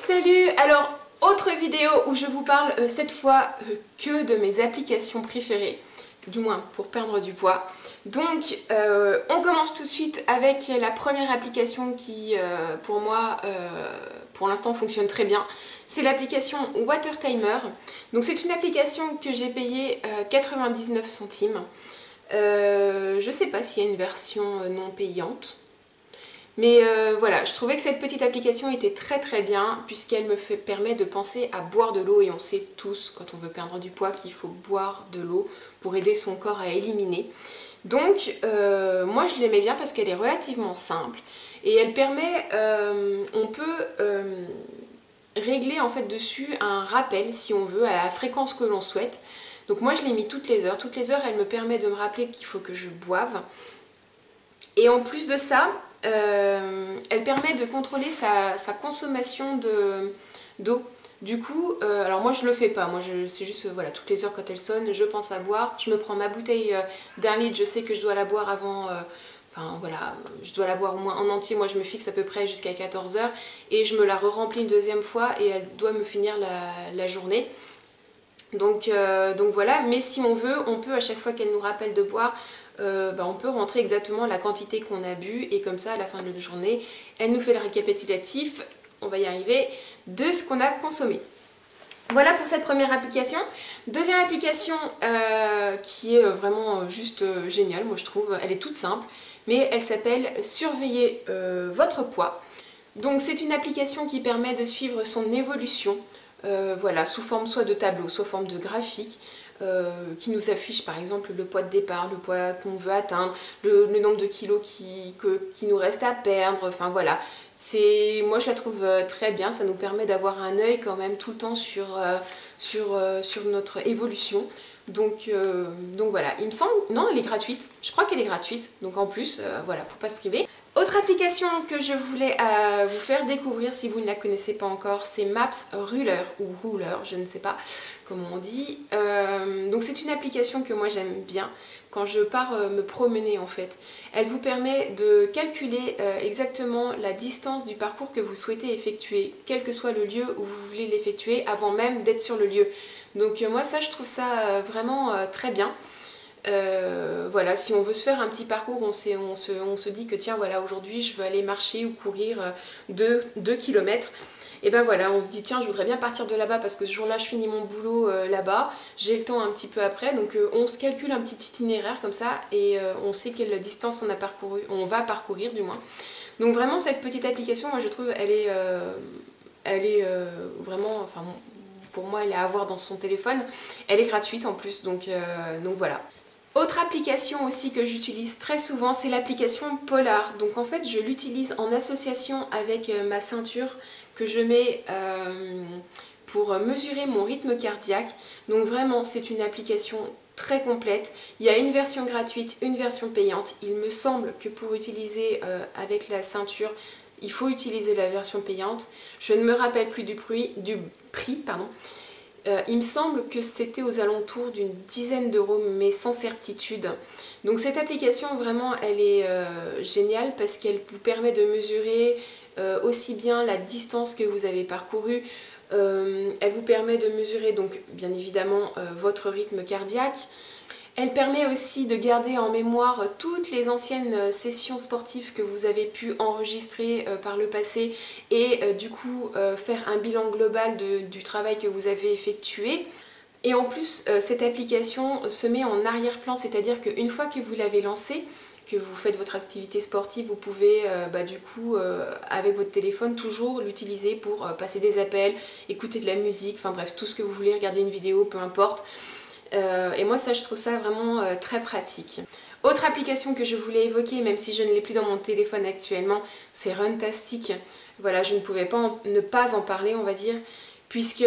Salut! Alors, autre vidéo où je vous parle cette fois que de mes applications préférées, du moins pour perdre du poids. Donc, on commence tout de suite avec la première application qui, pour moi, pour l'instant fonctionne très bien. C'est l'application Water Timer. Donc, c'est une application que j'ai payée 99 centimes. Je sais pas s'il y a une version non payante. Mais voilà, je trouvais que cette petite application était très bien puisqu'elle me permet de penser à boire de l'eau et on sait tous quand on veut perdre du poids qu'il faut boire de l'eau pour aider son corps à éliminer. Donc moi je l'aimais bien parce qu'elle est relativement simple et elle permet, on peut régler en fait dessus un rappel si on veut à la fréquence que l'on souhaite. Donc moi je l'ai mis toutes les heures elle me permet de me rappeler qu'il faut que je boive. Et en plus de ça, elle permet de contrôler sa consommation d'eau. Du coup, alors moi je le fais pas, moi c'est juste voilà, toutes les heures quand elle sonne, je pense à boire, je me prends ma bouteille d'1 litre, je sais que je dois la boire avant, enfin voilà, je dois la boire au moins en entier, moi je me fixe à peu près jusqu'à 14 heures et je me la re-remplis une deuxième fois et elle doit me finir la journée. Donc voilà, mais si on veut, on peut à chaque fois qu'elle nous rappelle de boire, on peut rentrer exactement la quantité qu'on a bu et comme ça à la fin de la journée, elle nous fait le récapitulatif, on va y arriver, de ce qu'on a consommé. Voilà pour cette première application. Deuxième application qui est vraiment juste géniale, moi je trouve, elle est toute simple, mais elle s'appelle Surveiller votre poids. Donc c'est une application qui permet de suivre son évolution, voilà, sous forme soit de tableau, soit forme de graphique, qui nous affiche par exemple le poids de départ, le poids qu'on veut atteindre, le nombre de kilos qui nous reste à perdre, enfin voilà. Moi je la trouve très bien, ça nous permet d'avoir un œil quand même tout le temps sur notre évolution. Donc voilà, il me semble, non elle est gratuite, je crois qu'elle est gratuite, donc en plus, voilà, faut pas se priver. Autre application que je voulais vous faire découvrir si vous ne la connaissez pas encore, c'est Maps Ruler ou Ruler, je ne sais pas comment on dit. Donc c'est une application que moi j'aime bien quand je pars me promener en fait. Elle vous permet de calculer exactement la distance du parcours que vous souhaitez effectuer, quel que soit le lieu où vous voulez l'effectuer avant même d'être sur le lieu. Donc moi ça je trouve ça vraiment très bien. Voilà, si on veut se faire un petit parcours, on se dit que tiens voilà, aujourd'hui je veux aller marcher ou courir 2 km. Et ben voilà, on se dit tiens je voudrais bien partir de là-bas parce que ce jour-là je finis mon boulot là-bas, j'ai le temps un petit peu après, donc on se calcule un petit itinéraire comme ça et on sait quelle distance on va parcourir du moins. Donc vraiment cette petite application, moi je trouve elle est vraiment, enfin pour moi elle est à avoir dans son téléphone, elle est gratuite en plus, donc voilà. Autre application aussi que j'utilise très souvent, c'est l'application Polar. Donc en fait, je l'utilise en association avec ma ceinture que je mets pour mesurer mon rythme cardiaque. Donc vraiment, c'est une application très complète. Il y a une version gratuite, une version payante. Il me semble que pour utiliser avec la ceinture, il faut utiliser la version payante. Je ne me rappelle plus du prix, pardon. Il me semble que c'était aux alentours d'une dizaine d'euros, mais sans certitude. Donc cette application, vraiment, elle est géniale parce qu'elle vous permet de mesurer aussi bien la distance que vous avez parcourue. Elle vous permet de mesurer, donc, bien évidemment, votre rythme cardiaque. Elle permet aussi de garder en mémoire toutes les anciennes sessions sportives que vous avez pu enregistrer par le passé et du coup faire un bilan global du travail que vous avez effectué. Et en plus, cette application se met en arrière-plan, c'est-à-dire qu'une fois que vous l'avez lancée, que vous faites votre activité sportive, vous pouvez du coup avec votre téléphone toujours l'utiliser pour passer des appels, écouter de la musique, enfin bref, tout ce que vous voulez, regarder une vidéo, peu importe. Et moi ça je trouve ça vraiment très pratique. Autre application que je voulais évoquer, même si je ne l'ai plus dans mon téléphone actuellement, c'est Runtastic. Voilà, je ne pouvais pas ne pas en parler, on va dire, puisque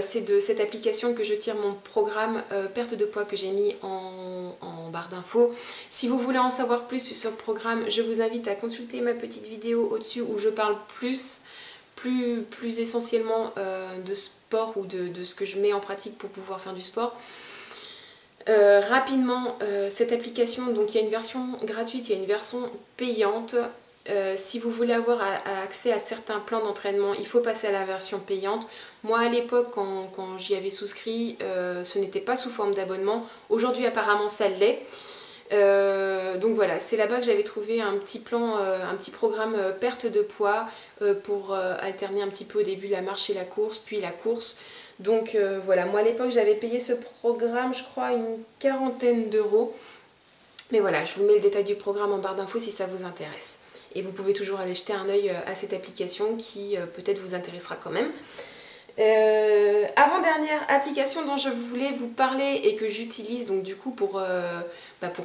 c'est de cette application que je tire mon programme perte de poids que j'ai mis en barre d'infos. Si vous voulez en savoir plus sur ce programme, je vous invite à consulter ma petite vidéo au-dessus où je parle plus essentiellement de sport ou de ce que je mets en pratique pour pouvoir faire du sport. Rapidement, cette application, donc il y a une version gratuite, il y a une version payante. Si vous voulez avoir accès à certains plans d'entraînement, il faut passer à la version payante. Moi à l'époque quand j'y avais souscrit, ce n'était pas sous forme d'abonnement. Aujourd'hui apparemment ça l'est. Donc voilà, c'est là-bas que j'avais trouvé un petit plan, un petit programme perte de poids pour alterner un petit peu au début la marche et la course, puis la course. Donc voilà, moi à l'époque j'avais payé ce programme, je crois, une quarantaine d'euros. Mais voilà, je vous mets le détail du programme en barre d'infos si ça vous intéresse. Et vous pouvez toujours aller jeter un œil à cette application qui peut-être vous intéressera quand même. Avant-dernière application dont je voulais vous parler et que j'utilise donc du coup pour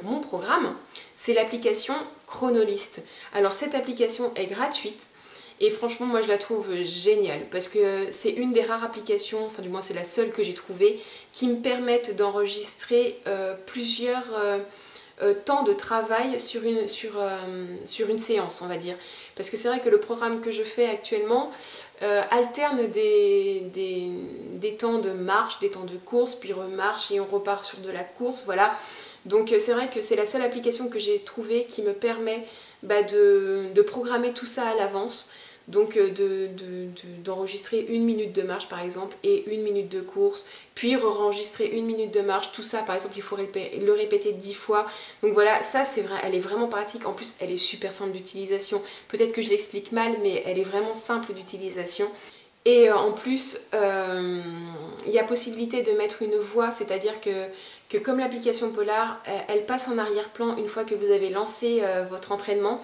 mon programme, c'est l'application Chronolist. Alors cette application est gratuite et franchement moi je la trouve géniale parce que c'est une des rares applications, enfin du moins c'est la seule que j'ai trouvée, qui me permettent d'enregistrer plusieurs temps de travail sur une séance, on va dire. Parce que c'est vrai que le programme que je fais actuellement alterne des temps de marche, des temps de course, puis remarche et on repart sur de la course, voilà. Donc c'est vrai que c'est la seule application que j'ai trouvée qui me permet de programmer tout ça à l'avance. Donc d'enregistrer 1 minute de marche par exemple et 1 minute de course, puis re-enregistrer 1 minute de marche, tout ça par exemple il faut le répéter 10 fois. Donc voilà, ça c'est vrai, elle est vraiment pratique, en plus elle est super simple d'utilisation. Peut-être que je l'explique mal mais elle est vraiment simple d'utilisation. Et en plus, il y a possibilité de mettre une voix, c'est-à-dire que comme l'application Polar, elle passe en arrière-plan une fois que vous avez lancé votre entraînement.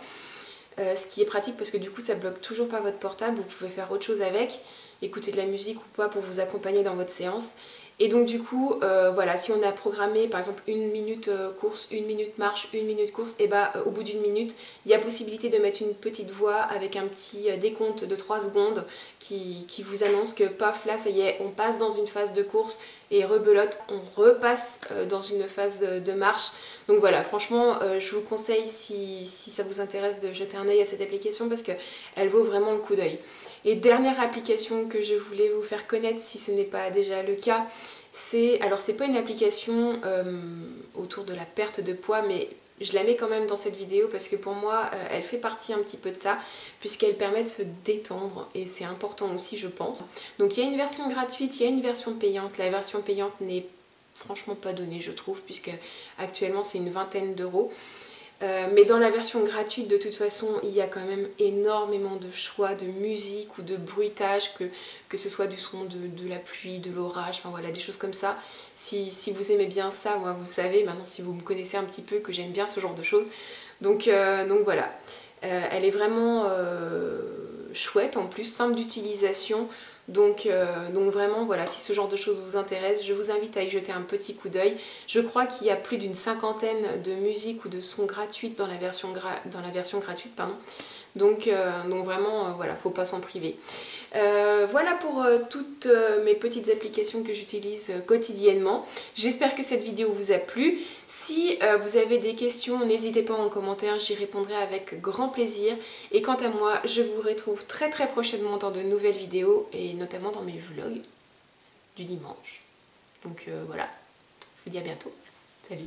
Ce qui est pratique parce que du coup ça bloque toujours pas votre portable, vous pouvez faire autre chose avec, écouter de la musique ou pas pour vous accompagner dans votre séance. Et donc du coup, voilà, si on a programmé par exemple 1 minute course, 1 minute marche, 1 minute course, et au bout d'1 minute, il y a possibilité de mettre une petite voix avec un petit décompte de 3 secondes qui vous annonce que paf, là ça y est, on passe dans une phase de course et rebelote, on repasse dans une phase de marche. Donc voilà, franchement, je vous conseille si ça vous intéresse de jeter un œil à cette application parce qu'elle vaut vraiment le coup d'œil. Et dernière application que je voulais vous faire connaître si ce n'est pas déjà le cas, alors c'est pas une application autour de la perte de poids, mais je la mets quand même dans cette vidéo parce que pour moi elle fait partie un petit peu de ça puisqu'elle permet de se détendre et c'est important aussi je pense. Donc il y a une version gratuite, il y a une version payante. La version payante n'est franchement pas donnée je trouve puisque actuellement c'est une vingtaine d'euros. Mais dans la version gratuite de toute façon il y a quand même énormément de choix de musique ou de bruitage, que ce soit du son de la pluie, de l'orage, enfin voilà des choses comme ça. Si vous aimez bien ça, vous savez maintenant si vous me connaissez un petit peu que j'aime bien ce genre de choses. Donc voilà, elle est vraiment chouette en plus, simple d'utilisation. Donc vraiment voilà, si ce genre de choses vous intéresse, je vous invite à y jeter un petit coup d'œil. Je crois qu'il y a plus d'une cinquantaine de musiques ou de sons gratuites dans la version gratuite, pardon. Donc vraiment voilà, faut pas s'en priver. Voilà pour toutes mes petites applications que j'utilise quotidiennement. J'espère que cette vidéo vous a plu. Si vous avez des questions, n'hésitez pas en commentaire, j'y répondrai avec grand plaisir. Et quant à moi, je vous retrouve très prochainement dans de nouvelles vidéos et notamment dans mes vlogs du dimanche. Donc voilà, je vous dis à bientôt. Salut!